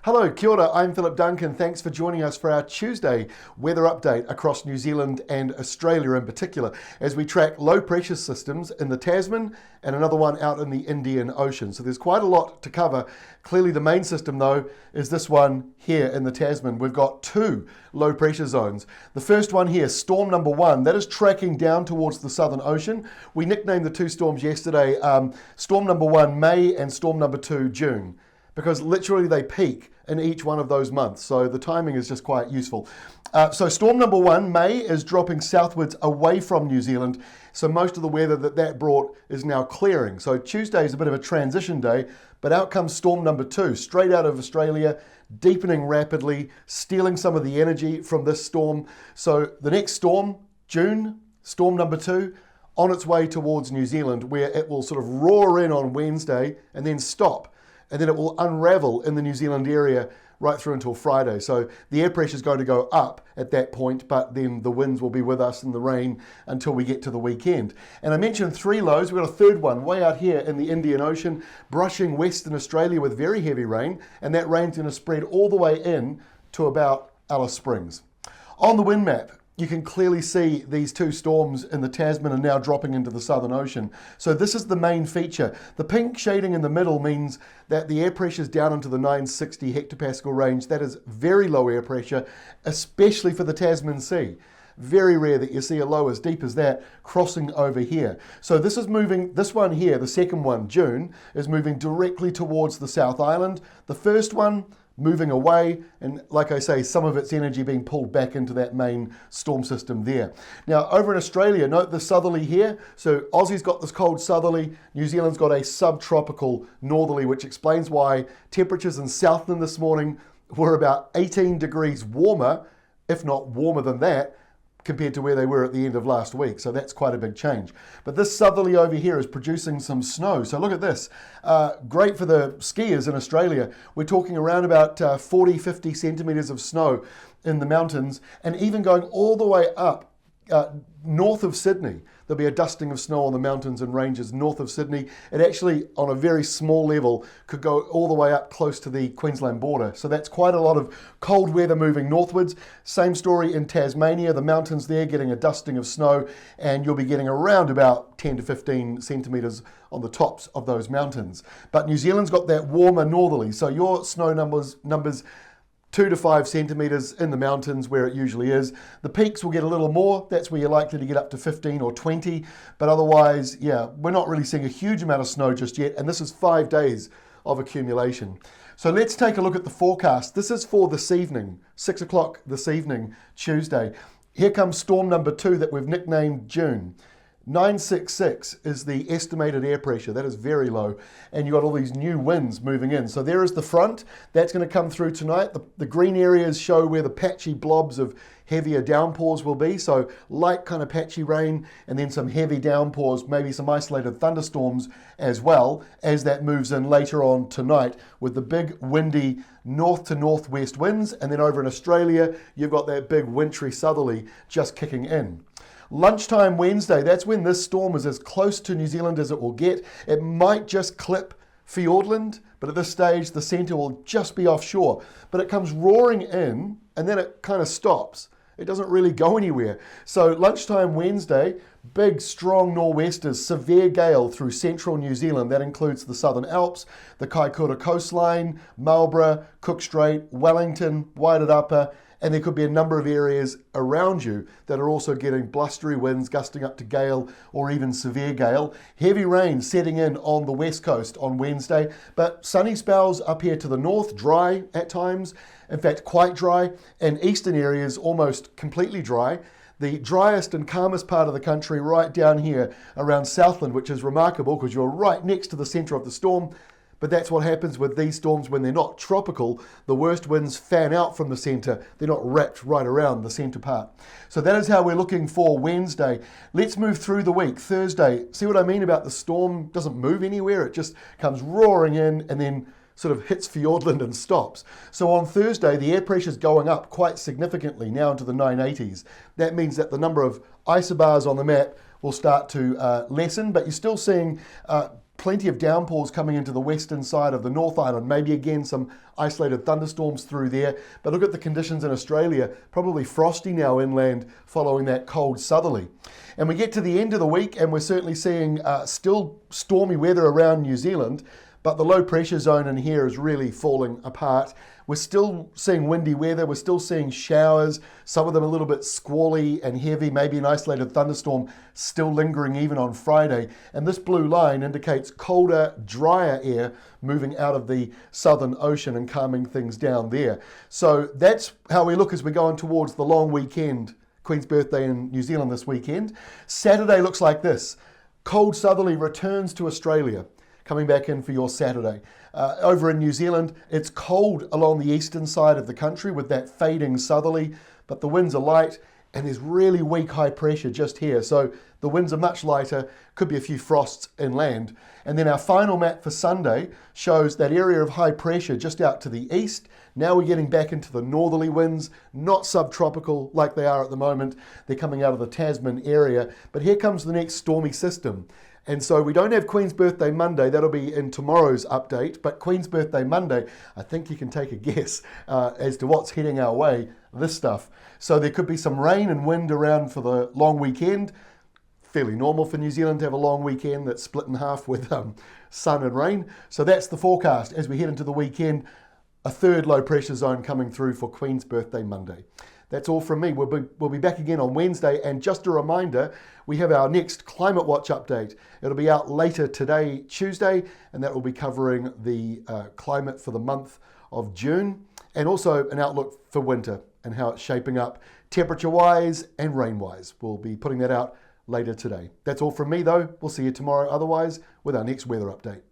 Hello, kia ora, I'm Philip Duncan. Thanks for joining us for our Tuesday weather update across New Zealand and Australia in particular, as we track low pressure systems in the Tasman and another one out in the Indian Ocean. So there's quite a lot to cover. Clearly the main system though is this one here in the Tasman. We've got two low pressure zones. The first one here, storm number one, that is tracking down towards the Southern Ocean. We nicknamed the two storms yesterday, storm number one May and storm number two June, because literally they peak in each one of those months. So the timing is just quite useful. So storm number one, May, is dropping southwards away from New Zealand. So most of the weather that brought is now clearing. So Tuesday is a bit of a transition day, but out comes storm number two, straight out of Australia, deepening rapidly, stealing some of the energy from this storm. So the next storm, June, storm number two, on its way towards New Zealand, where it will sort of roar in on Wednesday and then stop. And then it will unravel in the New Zealand area right through until Friday. So the air pressure is going to go up at that point, but then the winds will be with us and the rain until we get to the weekend. And I mentioned three lows. We've got a third one way out here in the Indian Ocean, brushing Western Australia with very heavy rain, and that rain's going to spread all the way in to about Alice Springs. On the wind map, you can clearly see these two storms in the Tasman are now dropping into the Southern Ocean. So this is the main feature. The pink shading in the middle means that the air pressure is down into the 960 hectopascal range. That is very low air pressure, especially for the Tasman Sea. Very rare that you see a low as deep as that crossing over here. So this is moving, this one here, the second one, June, is moving directly towards the South Island. The first one, moving away, and like I say, some of its energy being pulled back into that main storm system there. Now, over in Australia, note the southerly here. So Aussie's got this cold southerly, New Zealand's got a subtropical northerly, which explains why temperatures in Southland this morning were about 18 degrees warmer, if not warmer than that, compared to where they were at the end of last week. So that's quite a big change. But this southerly over here is producing some snow. So look at this. Great for the skiers in Australia. We're talking around about 40, 50 centimetres of snow in the mountains, and even going all the way up north of Sydney. There'll be a dusting of snow on the mountains and ranges north of Sydney. It actually, on a very small level, could go all the way up close to the Queensland border. So that's quite a lot of cold weather moving northwards. Same story in Tasmania, the mountains there getting a dusting of snow, and you'll be getting around about 10 to 15 centimetres on the tops of those mountains. But New Zealand's got that warmer northerly, so your snow numbers 2 to 5 centimetres in the mountains where it usually is. The peaks will get a little more. That's where you're likely to get up to 15 or 20. But otherwise, yeah, we're not really seeing a huge amount of snow just yet. And this is 5 days of accumulation. So let's take a look at the forecast. This is for this evening, 6 o'clock this evening, Tuesday. Here comes storm number two that we've nicknamed June. 966 is the estimated air pressure. That is very low. And you've got all these new winds moving in. So there is the front. That's going to come through tonight. The green areas show where the patchy blobs of heavier downpours will be. So light kind of patchy rain and then some heavy downpours, maybe some isolated thunderstorms as well as that moves in later on tonight with the big windy north to northwest winds. And then over in Australia, you've got that big wintry southerly just kicking in. Lunchtime Wednesday, that's when this storm is as close to New Zealand as it will get. It might just clip Fiordland, but at this stage the centre will just be offshore. But it comes roaring in and then it kind of stops. It doesn't really go anywhere. So lunchtime Wednesday, big strong nor'westers, severe gale through central New Zealand. That includes the Southern Alps, the Kaikoura coastline, Marlborough, Cook Strait, Wellington, Wairarapa, and there could be a number of areas around you that are also getting blustery winds gusting up to gale or even severe gale. Heavy rain setting in on the west coast on Wednesday, but sunny spells up here to the north, dry at times, in fact quite dry, and eastern areas almost completely dry. The driest and calmest part of the country right down here around Southland, which is remarkable because you're right next to the centre of the storm. But that's what happens with these storms when they're not tropical. The worst winds fan out from the centre. They're not wrapped right around the centre part. So that is how we're looking for Wednesday. Let's move through the week. Thursday, see what I mean about the storm doesn't move anywhere. It just comes roaring in and then sort of hits Fiordland and stops. So on Thursday, the air pressure is going up quite significantly now into the 980s. That means that the number of isobars on the map will start to lessen, but you're still seeing plenty of downpours coming into the western side of the North Island, maybe again some isolated thunderstorms through there. But look at the conditions in Australia, probably frosty now inland following that cold southerly. And we get to the end of the week and we're certainly seeing still stormy weather around New Zealand, but the low pressure zone in here is really falling apart. We're still seeing windy weather, we're still seeing showers, some of them a little bit squally and heavy, maybe an isolated thunderstorm still lingering even on Friday. And this blue line indicates colder, drier air moving out of the Southern Ocean and calming things down there. So that's how we look as we're going towards the long weekend. Queen's birthday in New Zealand this weekend. Saturday looks like this. Cold southerly returns to Australia, coming back in for your Saturday. Over in New Zealand, it's cold along the eastern side of the country with that fading southerly, but the winds are light and there's really weak high pressure just here. So the winds are much lighter, could be a few frosts inland. And then our final map for Sunday shows that area of high pressure just out to the east. Now we're getting back into the northerly winds, not subtropical like they are at the moment. They're coming out of the Tasman area, but here comes the next stormy system. And so we don't have Queen's Birthday Monday, that'll be in tomorrow's update, but Queen's Birthday Monday, I think you can take a guess as to what's heading our way, this stuff. So there could be some rain and wind around for the long weekend. Fairly normal for New Zealand to have a long weekend that's split in half with sun and rain. So that's the forecast as we head into the weekend. A third low pressure zone coming through for Queen's Birthday Monday. That's all from me. We'll be back again on Wednesday. And just a reminder, we have our next Climate Watch update. It'll be out later today, Tuesday, and that will be covering the climate for the month of June, and also an outlook for winter and how it's shaping up temperature-wise and rain-wise. We'll be putting that out later today. That's all from me, though. We'll see you tomorrow otherwise with our next weather update.